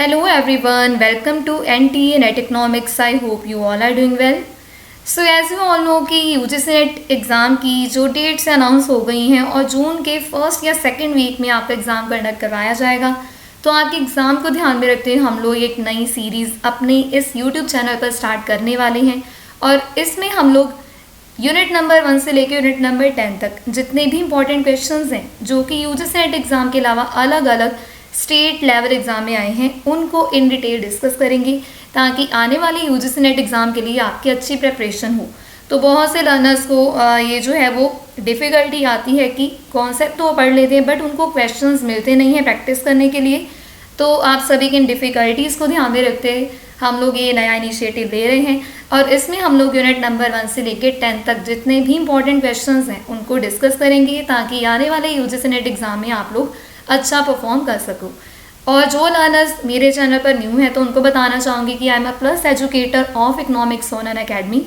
Hello everyone, welcome to NTA Net Economics. I hope you all are doing well. So as you all know कि UGC net exam की जो dates announce हो गई हैं और जून के फर्स्ट या सेकंड वीक में आपका एग्ज़ाम कंडक्ट करवाया जाएगा। तो आपके एग्ज़ाम को ध्यान में रखते हुए हम लोग एक नई सीरीज़ अपने इस यूट्यूब चैनल पर स्टार्ट करने वाले हैं और इसमें हम लोग यूनिट नंबर 1 से लेकर यूनिट नंबर 10 तक जितने भी इंपॉर्टेंट क्वेश्चंस हैं जो कि यूजीसी नेट एग्ज़ाम के अलावा अलग अलग स्टेट लेवल एग्ज़ाम में आए हैं उनको इन डिटेल डिस्कस करेंगे ताकि आने वाले यूजीसी नेट एग्ज़ाम के लिए आपकी अच्छी प्रिपरेशन हो। तो बहुत से लर्नर्स को ये जो है वो डिफ़िकल्टी आती है कि कॉन्सेप्ट तो पढ़ लेते हैं बट उनको क्वेश्चंस मिलते नहीं हैं प्रैक्टिस करने के लिए। तो आप सभी की इन डिफ़िकल्टीज़ को ध्यान में रखते हुए हम लोग ये नया इनिशिएटिव ले रहे हैं और इसमें हम लोग यूनिट नंबर 1 से लेकर 10 तक जितने भी इंपॉर्टेंट क्वेश्चंस हैं उनको डिस्कस करेंगे ताकि आने वाले यूजीसी नेट एग्ज़ाम में आप लोग अच्छा परफॉर्म कर सको। और जो लर्नर्स मेरे चैनल पर न्यू हैं तो उनको बताना चाहूँगी कि I am a plus educator of economics on Unacademy.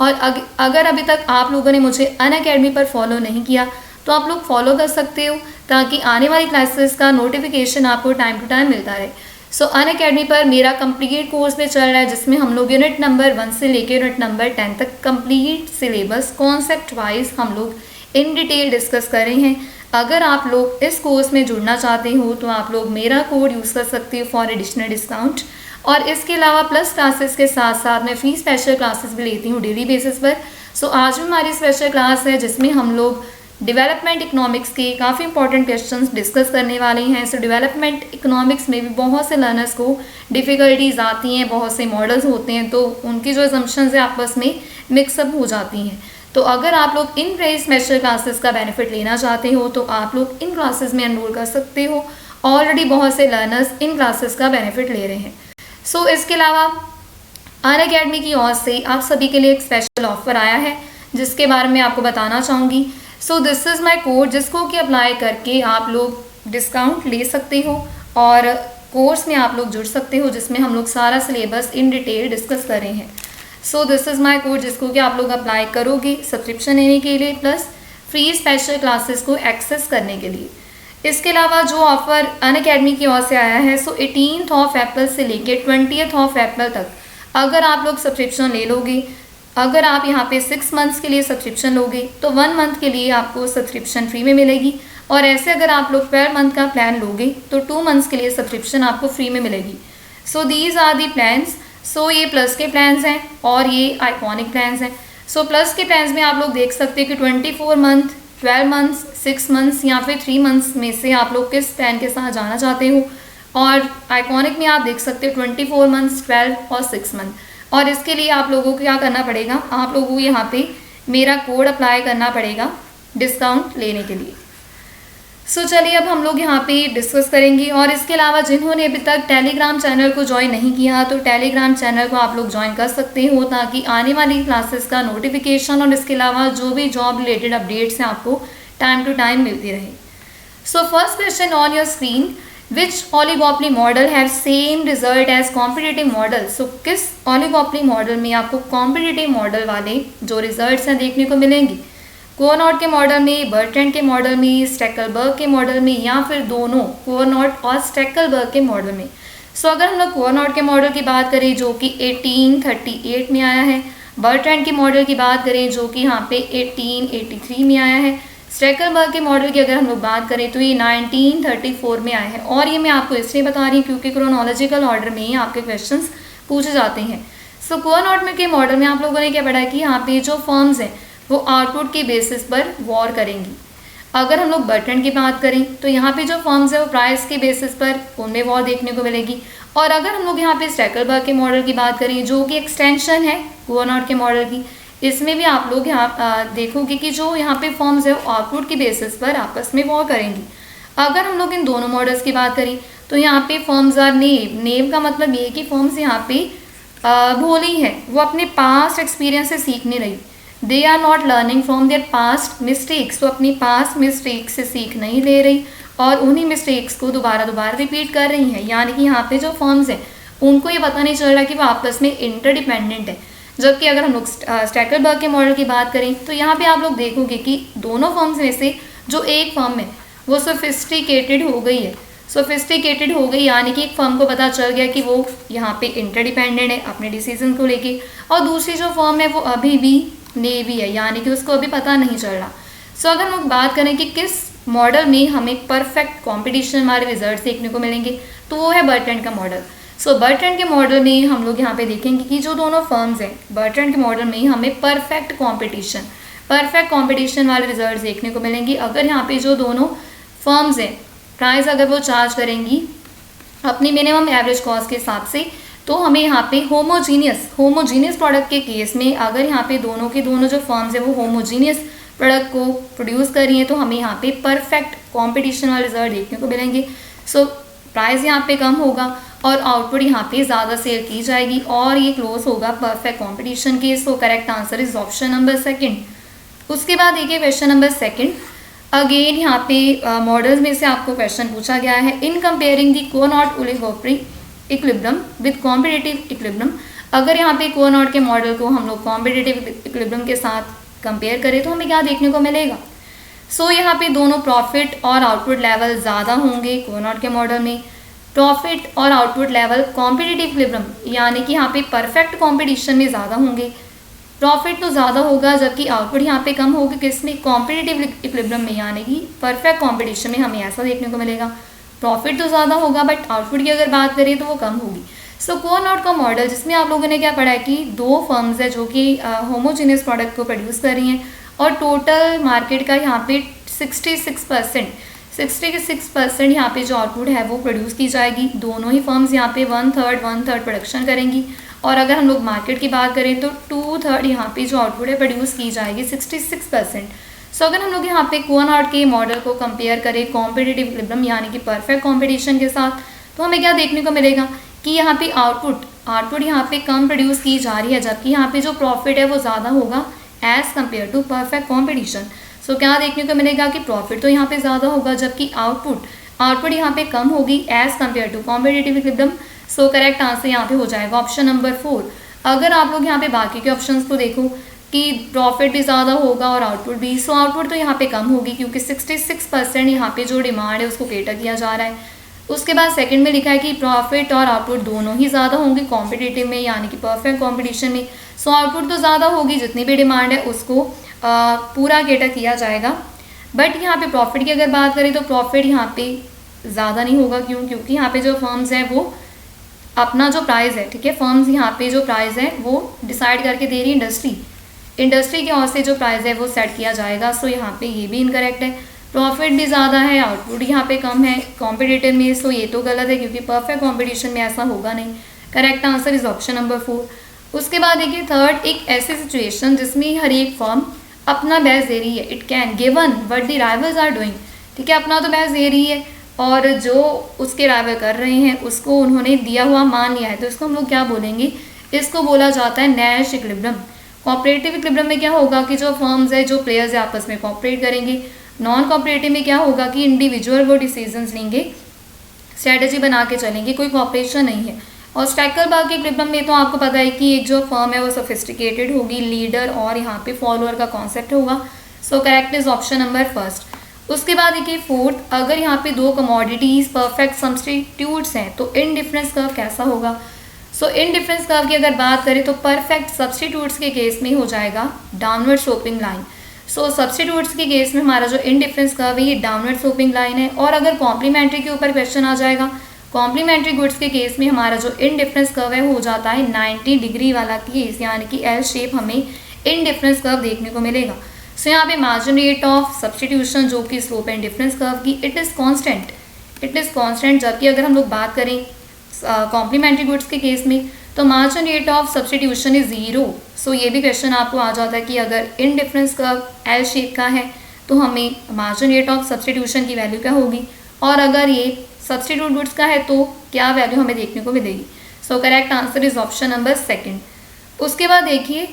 और अगर अभी तक आप लोगों ने मुझे अनअकैडमी पर फॉलो नहीं किया तो आप लोग फॉलो कर सकते हो ताकि आने वाली क्लासेस का नोटिफिकेशन आपको टाइम टू टाइम मिलता रहे। सो अनअकैडमी पर मेरा कंप्लीट कोर्स में चल रहा है जिसमें हम लोग यूनिट नंबर 1 से लेकर यूनिट नंबर 10 तक कंप्लीट सिलेबस कॉन्सेप्ट वाइज हम लोग इन डिटेल डिस्कस कर रहे हैं। अगर आप लोग इस कोर्स में जुड़ना चाहते हो तो आप लोग मेरा कोड यूज़ कर सकते हो फॉर एडिशनल डिस्काउंट। और इसके अलावा प्लस क्लासेस के साथ साथ मैं फ्री स्पेशल क्लासेस भी लेती हूँ डेली बेसिस पर। सो आज भी हमारी स्पेशल क्लास है जिसमें हम लोग डेवलपमेंट इकोनॉमिक्स के काफ़ी इंपॉर्टेंट क्वेश्चंस डिस्कस करने वाले हैं। सो डेवलपमेंट इकोनॉमिक्स में भी बहुत से लर्नर्स को डिफ़िकल्टीज आती हैं, बहुत से मॉडल्स होते हैं तो उनकी जो असम्पशंस है आपस में मिक्सअप हो जाती हैं। तो अगर आप लोग इन फ्री स्पेशल क्लासेस का बेनिफिट लेना चाहते हो तो आप लोग इन क्लासेस में एनरोल कर सकते हो। ऑलरेडी बहुत से लर्नर्स इन क्लासेस का बेनिफिट ले रहे हैं। सो इसके अलावा अनअकैडमी की ओर से आप सभी के लिए एक स्पेशल ऑफर आया है जिसके बारे में आपको बताना चाहूँगी। So this is my code जिसको कि अप्लाई करके आप लोग डिस्काउंट ले सकते हो और कोर्स में आप लोग जुड़ सकते हो जिसमें हम लोग सारा सिलेबस इन डिटेल डिस्कस कर रहे हैं। So this is my code जिसको कि आप लोग अप्लाई करोगे सब्सक्रिप्शन लेने के लिए प्लस फ्री स्पेशल क्लासेस को एक्सेस करने के लिए। इसके अलावा जो ऑफ़र अनअकैडमी की ओर से आया है सो 18 अप्रैल से लेके 20 अप्रैल तक अगर आप लोग सब्सक्रिप्शन ले लोगे, अगर आप यहाँ पे 6 मंथ्स के लिए सब्सक्रिप्शन लोगे तो 1 मंथ के लिए आपको सब्सक्रिप्शन फ्री में मिलेगी और ऐसे अगर आप लोग 12 मंथ का प्लान लोगे तो 2 मंथ्स के लिए सब्सक्रिप्शन आपको फ्री में मिलेगी। So these are the plans. So ये प्लस के प्लान्स हैं और ये आइकॉनिक प्लान्स हैं। सो प्लस के प्लान्स में आप लोग देख सकते हैं कि 24 मंथ, 12 मंथ्स, 6 मंथ्स या फिर 3 मंथ्स में से आप लोग किस प्लान के साथ जाना चाहते हो। और आइकॉनिक में आप देख सकते हो 24 मंथ्स, 12 और 6 मंथ। और इसके लिए आप लोगों को क्या करना पड़ेगा, आप लोगों को यहाँ पे मेरा कोड अप्लाई करना पड़ेगा डिस्काउंट लेने के लिए। सो चलिए अब हम लोग यहाँ पे डिस्कस करेंगे। और इसके अलावा जिन्होंने अभी तक टेलीग्राम चैनल को ज्वाइन नहीं किया तो टेलीग्राम चैनल को आप लोग ज्वाइन कर सकते हो ताकि आने वाली क्लासेस का नोटिफिकेशन और इसके अलावा जो भी जॉब रिलेटेड अपडेट्स हैं आपको टाइम टू टाइम मिलती रहे। So first question on your screen, which oligopoly model have same result as competitive model. So किस ओलिगोपोली मॉडल में आपको कॉम्पिटिटिव मॉडल वाले जो रिजल्ट्स हैं देखने को मिलेंगे। कोनॉट के मॉडल में, बर्ट्रैंड के मॉडल में, स्टैकलबर्ग के मॉडल में या फिर दोनों कोनॉट और स्टैकलबर्ग के मॉडल में। सो अगर हम लोग कोनॉट के मॉडल की बात करें जो कि 1838 में आया है, बर्ट्रैंड के मॉडल की बात करें जो कि यहाँ पे 1883 में आया है, स्टैकलबर्ग के मॉडल की अगर हम लोग बात करें तो ये 1934 में आया है। और ये मैं आपको इसलिए बता रही हूँ क्योंकि क्रोनोलॉजिकल ऑर्डर में ही आपके क्वेश्चंस पूछे जाते हैं। सो कोनॉट में के मॉडल में आप लोगों ने क्या पढ़ा कि यहाँ पे जो फर्म्स हैं वो आउटपुट के बेसिस पर वॉर करेंगी। अगर हम लोग बर्ट्रैंड की बात करें तो यहाँ पे जो फर्म्स है वो प्राइस के बेसिस पर उनमें वॉर देखने को मिलेगी। और अगर हम लोग यहाँ पे स्टैकलबर्ग के मॉडल की बात करें जो कि एक्सटेंशन है कोनॉट के मॉडल की, इसमें भी आप लोग यहाँ देखोगे कि जो यहाँ पे फर्म्स है वो आउटपुट के बेसिस पर आपस में वॉर करेंगी। अगर हम लोग इन दोनों मॉडल्स की बात करें तो यहाँ पे फर्म्स आर नेव। नेव का मतलब ये है कि फर्म्स यहाँ पे भोली है, वो अपने पास्ट एक्सपीरियंस से सीख नहीं रही। They are not learning from their past mistakes, तो अपनी पास्ट मिस्टेक्स से सीख नहीं ले रही और उन्हीं मिस्टेक्स को दोबारा रिपीट कर रही हैं। यानी कि यहाँ पे जो फर्म्स हैं उनको ये पता नहीं चल रहा कि वो आपस में इंटरडिपेंडेंट है। जबकि अगर हम लोग स्टैकलबर्ग के मॉडल की बात करें तो यहाँ पे आप लोग देखोगे कि दोनों फर्म्स में से जो एक फर्म है वो सोफिस्टिकेटेड हो गई है। सोफिस्टिकेटेड हो गई, यानी कि एक फर्म को पता चल गया कि वो यहाँ पे इंटरडिपेंडेंट है अपने डिसीजन को लेके, और दूसरी जो फर्म है वो अभी भी नेवी है, यानी कि उसको अभी पता नहीं चल रहा। सो अगर हम बात करें कि किस मॉडल में हमें परफेक्ट कंपटीशन वाले रिजल्ट देखने को मिलेंगे, तो वो है बर्टन का मॉडल। सो बर्टन के मॉडल में हम लोग यहाँ पे देखेंगे कि जो दोनों फर्म्स हैं, बर्टन के मॉडल में हमें परफेक्ट कंपटीशन वाले रिजल्ट देखने को मिलेंगे अगर यहाँ पे जो दोनों फर्म्स हैं प्राइस अगर वो चार्ज करेंगी अपनी मिनिमम एवरेज कॉस्ट के हिसाब से, तो हमें यहाँ पे होमोजीनियस प्रोडक्ट के केस में अगर यहाँ पे दोनों के दोनों जो फर्म्स हैं वो होमोजीनियस प्रोडक्ट को प्रोड्यूस कर रही हैं, तो हमें यहाँ पे परफेक्ट कंपटीशन वाले रिजल्ट देखने को मिलेंगे। सो प्राइस यहाँ पे कम होगा और आउटपुट यहाँ पे ज़्यादा सेल की जाएगी और ये क्लोज होगा परफेक्ट कंपटीशन के। सो correct answer is option number second. उसके बाद देखिए क्वेश्चन नंबर सेकंड। अगेन यहाँ पे मॉडल्स में से आपको क्वेश्चन पूछा गया है, in comparing the Cournot oligopoly equilibrium with competitive equilibrium. अगर यहाँ पे कोनॉट के मॉडल को हम लोग कॉम्पिटिटिव इक्विलिब्रियम के साथ कंपेयर करें तो हमें क्या देखने को मिलेगा। सो यहाँ पे दोनों प्रॉफिट और आउटपुट लेवल ज़्यादा होंगे कोनॉट के मॉडल में। प्रॉफिट और आउटपुट लेवल कॉम्पिटिटिव इक्विलिब्रियम यानी कि यहाँ पे परफेक्ट कॉम्पिटिशन में ज़्यादा होंगे। प्रॉफिट तो ज़्यादा होगा जबकि आउटपुट यहाँ पे कम होगा, किसमें, कॉम्पिटिटिव इक्विलिब्रियम में, यानी कि परफेक्ट कॉम्पिटिशन में हमें ऐसा देखने को मिलेगा। प्रॉफिट तो ज़्यादा होगा बट आउटपुट की अगर बात करें तो वो कम होगी। सो कोनॉट का मॉडल जिसमें आप लोगों ने क्या पढ़ा है कि दो फर्म्स है जो कि होमोजीनियस प्रोडक्ट को प्रोड्यूस कर रही हैं और टोटल मार्केट का यहाँ पे 66% यहाँ पे जो आउटपुट है वो प्रोड्यूस की जाएगी। दोनों ही फर्म्स यहाँ पे 1/3 प्रोडक्शन करेंगी और अगर हम लोग मार्केट की बात करें तो 2/3 यहाँ पे जो आउटपुट है प्रोड्यूस की जाएगी 66%। सो अगर हम लोग यहाँ पे कोनॉट के मॉडल को कंपेयर करें कॉम्पिटिटिव इक्विलिब्रियम यानी कि परफेक्ट कॉम्पिटिशन के साथ, तो हमें क्या देखने को मिलेगा कि यहाँ पे आउटपुट यहाँ पे कम प्रोड्यूस की जा रही है जबकि यहाँ पे जो प्रॉफिट है वो ज़्यादा होगा as compare to perfect competition. So क्या देखने को मिलेगा कि प्रॉफिट तो यहाँ पे ज़्यादा होगा जबकि आउटपुट यहाँ पे कम होगी as compare to competitive equilibrium. So correct answer यहाँ पे हो जाएगा ऑप्शन नंबर 4। अगर आप लोग यहाँ पे बाकी के ऑप्शंस को देखो कि प्रॉफिट भी ज़्यादा होगा और आउटपुट भी, सो आउटपुट तो यहाँ पे कम होगी क्योंकि 66% यहाँ पे जो डिमांड है उसको केटर किया जा रहा है। उसके बाद सेकंड में लिखा है कि प्रॉफिट और आउटपुट दोनों ही ज़्यादा होंगे कॉम्पिटिटिव में यानी कि परफेक्ट कॉम्पिटिशन में। सो आउटपुट तो ज़्यादा होगी, जितनी भी डिमांड है उसको पूरा केटर किया जाएगा। बट यहाँ पे प्रॉफिट की अगर बात करें तो प्रॉफिट यहाँ पे ज़्यादा नहीं होगा, क्योंकि यहाँ पे जो फर्म्स हैं वो अपना जो प्राइस है, ठीक है, फर्म्स यहाँ पे जो प्राइस है वो डिसाइड करके दे रही है इंडस्ट्री की ओर से जो प्राइस है वो सेट किया जाएगा। सो यहाँ पे ये भी इनकरेक्ट है। प्रॉफिट भी ज़्यादा है, आउटपुट यहाँ पे कम है कॉम्पिटिटिव में, सो ये तो गलत है क्योंकि परफेक्ट कॉम्पिटिशन में ऐसा होगा नहीं। Correct answer is option number 4। उसके बाद देखिए थर्ड, एक ऐसी सिचुएशन जिसमें हर एक फर्म अपना बेस्ट दे रही है, it can given what the rivals are doing, ठीक है, अपना तो बेस्ट दे रही है और जो उसके राइवल कर रहे हैं उसको उन्होंने दिया हुआ मान लिया है, तो इसको हम लोग क्या बोलेंगे, इसको बोला जाता है नैश इक्विलिब्रियम। कोऑपरेटिव इक्विलिब्रियम में क्या होगा कि जो फर्म्स है, जो प्लेयर्स है आपस में कोऑपरेट करेंगे। नॉन कोऑपरेटिव में क्या होगा कि इंडिविजुअल वो डिसीजंस लेंगे, स्ट्रेटजी बना के चलेंगे, कोई कोऑपरेशन नहीं है। और स्टैकरबर्ग के इक्विलिब्रियम में तो आपको पता है कि एक जो फर्म है वो सोफिस्टिकेटेड होगी, लीडर और यहाँ पे फॉलोअर का कॉन्सेप्ट होगा। So correct is option number 1। उसके बाद देखिए फोर्थ, अगर यहाँ पे दो कमोडिटीज़ परफेक्ट सब्स्टिट्यूट्स हैं तो इन डिफरेंस कर्व कैसा होगा। सो इन डिफरेंस कर्व की अगर बात करें तो परफेक्ट सब्स्टिट्यूट्स के केस में हो जाएगा डाउनवर्ड स्लोपिंग लाइन। सो सब्स्टिट्यूट्स के केस में हमारा जो इन डिफरेंस कर्व है ये डाउनवर्ड स्लोपिंग लाइन है। और अगर कॉम्प्लीमेंट्री के ऊपर क्वेश्चन आ जाएगा, कॉम्प्लीमेंट्री गुड्स के केस में हमारा जो इन डिफरेंस कर्व है हो जाता है 90 डिग्री वाला केस, यानी कि एल शेप हमें इन डिफरेंस कर्व देखने को मिलेगा। सो यहाँ पे मार्जिन रेट ऑफ सब्स्टिट्यूशन जो कि स्लोप एंड डिफरेंस कर्व की इट इज़ कांस्टेंट। जबकि अगर हम लोग बात करें कॉम्प्लीमेंट्री गुड्स के केस में तो margin rate of substitution is 0। सो ये भी क्वेश्चन आपको आ जाता है कि अगर in difference curve L shape का है तो हमें मार्जिन रेट ऑफ सब्स्टिट्यूशन की वैल्यू क्या होगी, और अगर ये सब्स्टिट्यूट गुड्स का है तो क्या वैल्यू हमें देखने को मिलेगी। सो correct answer is option number 2। उसके बाद देखिए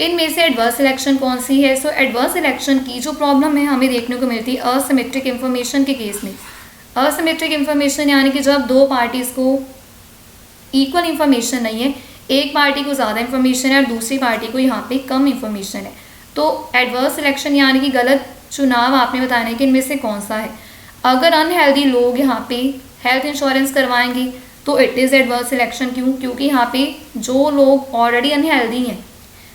इनमें से एडवर्स सिलेक्शन कौन सी है। सो एडवर्स सिलेक्शन की जो प्रॉब्लम है हमें देखने को मिलती है असिमेट्रिक इन्फॉर्मेशन के केस में। असिमेट्रिक इन्फॉर्मेशन यानी कि जब दो पार्टीज़ को इक्वल इन्फॉर्मेशन नहीं है, एक पार्टी को ज़्यादा इन्फॉर्मेशन है और दूसरी पार्टी को यहाँ पे कम इन्फॉर्मेशन है, तो एडवर्स सिलेक्शन यानी कि गलत चुनाव आपने बताना है कि इनमें से कौन सा है। अगर अनहेल्दी लोग यहाँ पे हेल्थ इंश्योरेंस करवाएंगे तो इट इज़ एडवर्स सिलेक्शन। क्यों? क्योंकि यहाँ पे जो लोग ऑलरेडी अनहेल्दी हैं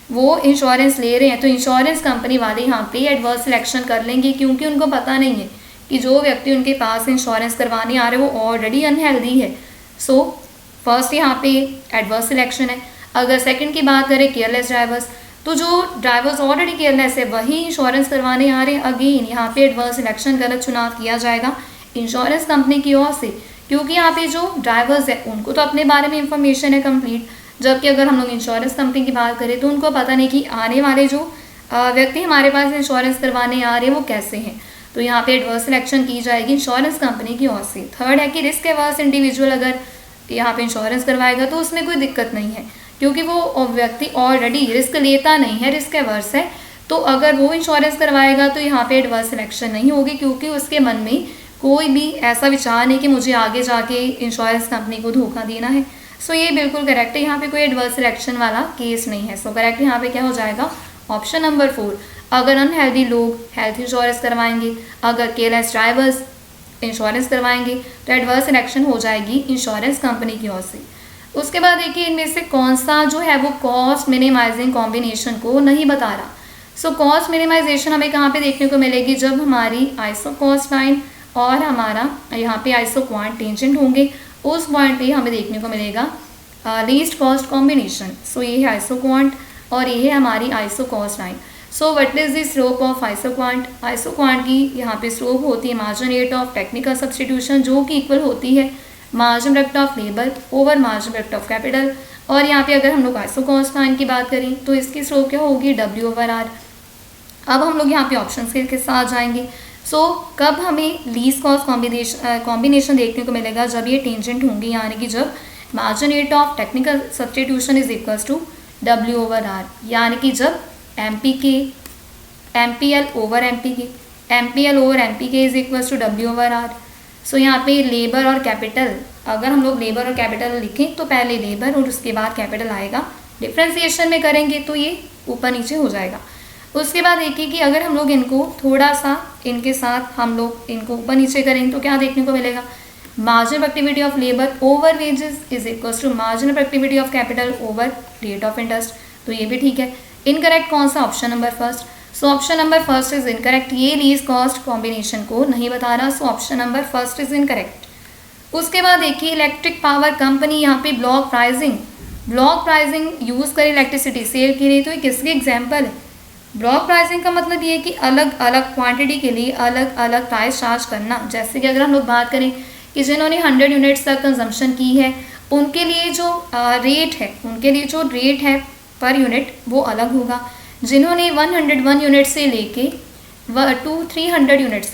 वो इंश्योरेंस ले रहे हैं, तो इंश्योरेंस कंपनी वाले यहाँ पे एडवर्स सिलेक्शन कर लेंगे, क्योंकि उनको पता नहीं है कि जो व्यक्ति उनके पास इंश्योरेंस करवाने आ रहे हैं वो ऑलरेडी अनहेल्दी है। सो फर्स्ट यहाँ पे एडवर्स सिलेक्शन है। अगर सेकंड की बात करें केयरलेस ड्राइवर्स, तो जो ड्राइवर्स ऑलरेडी केयरलेस है वही इंश्योरेंस करवाने आ रहे हैं, अगेन यहाँ पे एडवर्स सिलेक्शन गलत चुनाव किया जाएगा इंश्योरेंस कंपनी की ओर से, क्योंकि यहाँ पे जो ड्राइवर्स है उनको तो अपने बारे में इंफॉर्मेशन है कंप्लीट, जबकि अगर हम लोग इंश्योरेंस कंपनी की बात करें तो उनको पता नहीं कि आने वाले जो व्यक्ति हमारे पास इंश्योरेंस करवाने आ रहे हैं वो कैसे हैं। तो यहाँ पे एडवर्स सिलेक्शन की जाएगी इंश्योरेंस कंपनी की ओर से। थर्ड है कि रिस्क एवर्स इंडिविजुअल अगर यहाँ पे इंश्योरेंस करवाएगा तो उसमें कोई दिक्कत नहीं है, क्योंकि वो व्यक्ति ऑलरेडी रिस्क लेता नहीं है, रिस्क एवर्स है, तो अगर वो इंश्योरेंस करवाएगा तो यहाँ पे एडवर्स सिलेक्शन नहीं होगी, क्योंकि उसके मन में कोई भी ऐसा विचार नहीं कि मुझे आगे जाके इंश्योरेंस कंपनी को धोखा देना है। सो ये बिल्कुल करेक्ट है, यहाँ पे कोई एडवर्स सिलेक्शन वाला केस नहीं है। सो करेक्ट यहाँ पे क्या हो जाएगा? Option number 4। अगर अनहेल्दी लोग हेल्थ इंश्योरेंस करवाएंगे, अगर केयरलेस ड्राइवर्स इंश्योरेंस करवाएंगे तो एडवर्स सिलेक्शन हो जाएगी इंश्योरेंस कंपनी की ओर से। उसके बाद देखिए इनमें से कौन सा जो है वो कॉस्ट मिनिमाइजिंग कॉम्बिनेशन को नहीं बता रहा। सो कॉस्ट मिनिमाइजेशन हमें कहाँ पे देखने को मिलेगी? जब हमारी आइसो कॉस्ट लाइन और हमारा यहाँ पे आइसो क्वांट टेंजेंट होंगे, उस पॉइंट पे हमें देखने को मिलेगा लीस्ट कॉस्ट कॉम्बिनेशन। सो ये है आइसो क्वांट और ये है हमारी iso cost line. So what is the slope of iso quant? Iso quant की यहाँ पे स्लोप होती है margin rate of technical substitution, जो कि इक्वल होती है margin product of labour over margin product of capital. और यहाँ पे अगर हम लोग आइसो कॉस्ट लाइन की बात करें तो इसकी स्लोप क्या होगी? W/R। अब हम लोग यहाँ पे ऑप्शन के साथ जाएंगे। सो कब हमें लीस्ट कॉस्ट कॉम्बिनेशन देखने को मिलेगा? जब ये टेंजेंट होंगी, यानी कि जब margin rate of technical substitution is equals to W/R, यानी कि जब MPL over MPK is equals to W/R। So यहाँ पे लेबर और कैपिटल, अगर हम लोग लेबर और कैपिटल लिखें तो पहले लेबर और उसके बाद कैपिटल आएगा, डिफ्रेंसिएशन में करेंगे तो ये ऊपर नीचे हो जाएगा। उसके बाद देखिए कि अगर हम लोग इनको थोड़ा सा इनके साथ हम लोग इनको ऊपर नीचे करें तो क्या देखने को मिलेगा? Marginal productivity of labour over wages is equals to marginal productivity of capital over rate of interest. तो ये भी ठीक है। इनकरेक्ट कौन सा? Option number first. So option number first is incorrect, ये लीस्ट कॉस्ट कॉम्बिनेशन को नहीं बता रहा। So option number first is incorrect. उसके बाद देखिए इलेक्ट्रिक पावर कंपनी यहाँ पे ब्लॉक प्राइसिंग यूज़ करे इलेक्ट्रिसिटी सेल के लिए, तो ये किसके एग्जाम्पल है? ब्लॉक प्राइसिंग का मतलब ये है कि अलग अलग क्वांटिटी के लिए अलग अलग प्राइस चार्ज करना। जैसे कि अगर हम लोग बात करें कि जिन्होंने 100 यूनिट्स तक कंजम्पशन की है उनके लिए जो रेट है पर यूनिट वो अलग होगा। जिन्होंने 101 यूनिट से लेके 300 यूनिट्स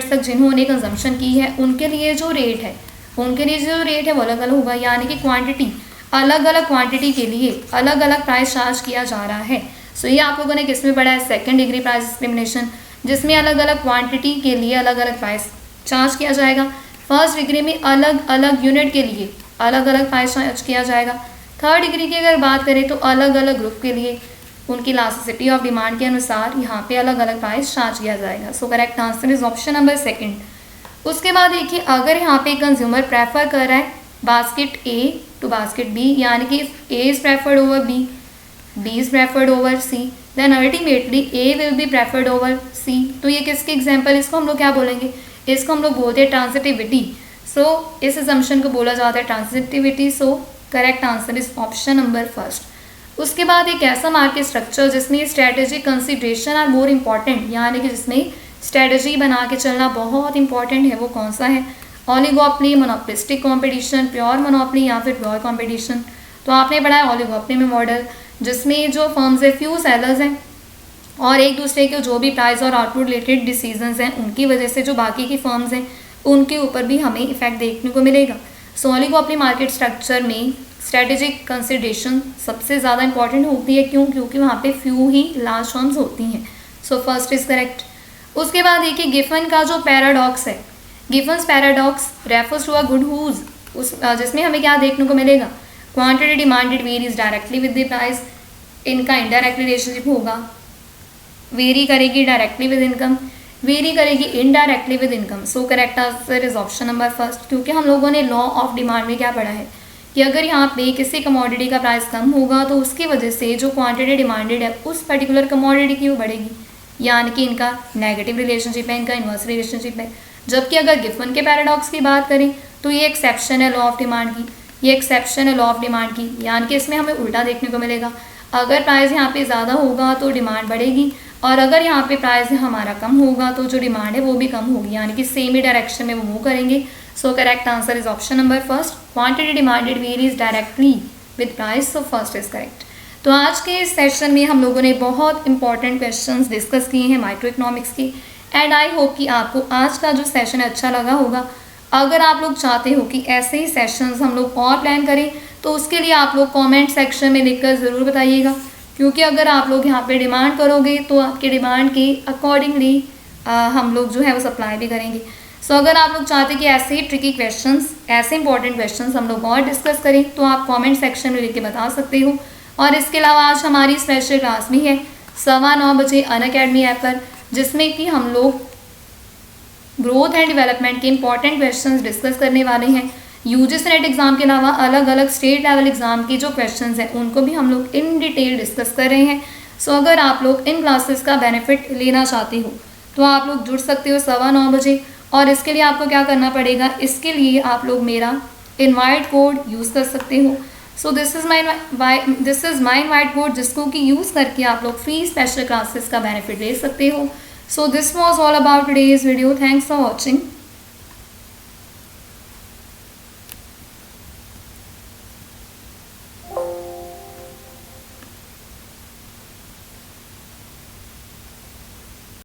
तक जिन्होंने कंजम्पशन की है उनके लिए जो रेट है वो अलग अलग होगा। यानी कि क्वांटिटी, अलग अलग क्वांटिटी के लिए अलग अलग प्राइस चार्ज किया जा रहा है। सो ये आप लोगों ने किस में पढ़ा है? सेकंड डिग्री प्राइस डिस्क्रिमिनेशन, जिसमें अलग अलग क्वांटिटी के लिए अलग अलग प्राइस चार्ज किया जाएगा। फर्स्ट डिग्री में अलग अलग यूनिट के लिए अलग अलग प्राइस चार्ज किया जाएगा। थर्ड डिग्री की अगर बात करें तो अलग अलग ग्रुप के लिए उनकी इलास्टिसिटी ऑफ डिमांड के अनुसार यहाँ पे अलग अलग प्राइस चार्ज किया जाएगा। सो correct answer is option number second. उसके बाद देखिए अगर यहाँ पे कंज्यूमर प्रेफर कर रहा है basket A to basket B, यानी कि A is preferred over B is preferred over C, then ultimately A will be preferred over C। तो ये किसके एग्जाम्पल? इसको हम लोग क्या बोलेंगे? इसको हम लोग बोलते हैं ट्रांसिटिविटी। सो इस असम्पशन को बोला जाता है transitivity. So correct answer is option number first. उसके बाद एक ऐसा मार्केट स्ट्रक्चर जिसमें strategic consideration are more important, यानी कि जिसमें स्ट्रेटजी बना के चलना बहुत इंपॉर्टेंट है, वो कौन सा है? Oligopoly, monopolistic competition, pure monopoly या फिर प्योर कंपटीशन। तो आपने पढ़ा है ओलिगोपोली में मॉडल, जिसमें जो फर्म्स है फ्यू सेलर्स हैं और एक दूसरे के जो भी प्राइस और आउटपुट रिलेटेड डिसीजंस हैं उनकी वजह से जो बाकी की फर्म्स हैं उनके ऊपर भी हमें इफेक्ट देखने को मिलेगा। सो ओलिगोपोली मार्केट स्ट्रक्चर में स्ट्रेटेजिक कंसिडरेशन सबसे ज़्यादा इंपॉर्टेंट होती है। क्यों? क्योंकि वहाँ पे फ्यू ही लार्ज फर्म्स होती हैं। So first is correct. उसके बाद देखिए गिफन का जो पैराडॉक्स है, Giffen's paradox refers to a good whose, जिसमें हमें क्या देखने को मिलेगा? Quantity demanded varies directly with the price, इनका इनडायरेक्टली रिलेशनशिप होगा, वेरी करेगी डायरेक्टली विद इनकम। वेरी करेगी indirectly with income. So correct answer is option number first, क्योंकि हम लोगों ने लॉ ऑफ डिमांड में क्या पढ़ा है कि अगर यहाँ पे किसी कमोडिटी का प्राइस कम होगा तो उसकी वजह से जो क्वांटिटी डिमांडेड है उस पर्टिकुलर कमोडिटी की वो बढ़ेगी, यानी कि इनका नेगेटिव रिलेशनशिप है, इनका इन्वर्स रिलेशनशिप है। जबकि अगर गिफन के पैराडॉक्स की बात करें तो ये एक्सेप्शन है लॉ ऑफ डिमांड की, ये एक्सेप्शन है लॉ ऑफ डिमांड की, यानी कि इसमें हमें उल्टा देखने को मिलेगा। अगर प्राइस यहाँ पे ज़्यादा होगा तो डिमांड बढ़ेगी, और अगर यहाँ पे प्राइस हमारा कम होगा तो जो डिमांड है वो भी कम होगी, यानी कि सेम ही डायरेक्शन में वो मूव करेंगे। सो correct answer is option number first, quantity demanded varies directly with price. So first is correct. तो आज के इस सेशन में हम लोगों ने बहुत इंपॉर्टेंट क्वेश्चंस डिस्कस किए हैं माइक्रो इकोनॉमिक्स के, एंड आई होप कि आपको आज का जो सेशन अच्छा लगा होगा। अगर आप लोग चाहते हो कि ऐसे ही सेशंस हम लोग और प्लान करें तो उसके लिए आप लोग कमेंट सेक्शन में लिखकर ज़रूर बताइएगा, क्योंकि अगर आप लोग यहाँ पे डिमांड करोगे तो आपके डिमांड के अकॉर्डिंगली हम लोग जो है वो सप्लाई भी करेंगे। सो अगर आप लोग चाहते कि ऐसे ही ट्रिकी क्वेश्चंस, ऐसे इंपॉर्टेंट क्वेश्चंस हम लोग और डिस्कस करें तो आप कमेंट सेक्शन में लिख के बता सकते हो। और इसके अलावा आज हमारी स्पेशल क्लास भी है 9:15 बजे अनअकैडमी ऐप पर, जिसमें कि हम लोग ग्रोथ एंड डेवलपमेंट के इंपॉर्टेंट क्वेश्चंस डिस्कस करने वाले हैं। यूजीसी नेट एग्जाम के अलावा अलग अलग स्टेट लेवल एग्जाम की जो क्वेश्चंस हैं उनको भी हम लोग इन डिटेल डिस्कस कर रहे हैं। सो अगर आप लोग इन क्लासेस का बेनिफिट लेना चाहते हो तो आप लोग जुड़ सकते हो 9:15 बजे। और इसके लिए आपको क्या करना पड़ेगा, इसके लिए आप लोग मेरा इनवाइट कोड यूज़ कर सकते हो। So this is my invite code, जिसको कि यूज़ करके आप लोग फ्री स्पेशल क्लासेस का बेनिफिट ले सकते हो। So this was all about today's video. Thanks for watching.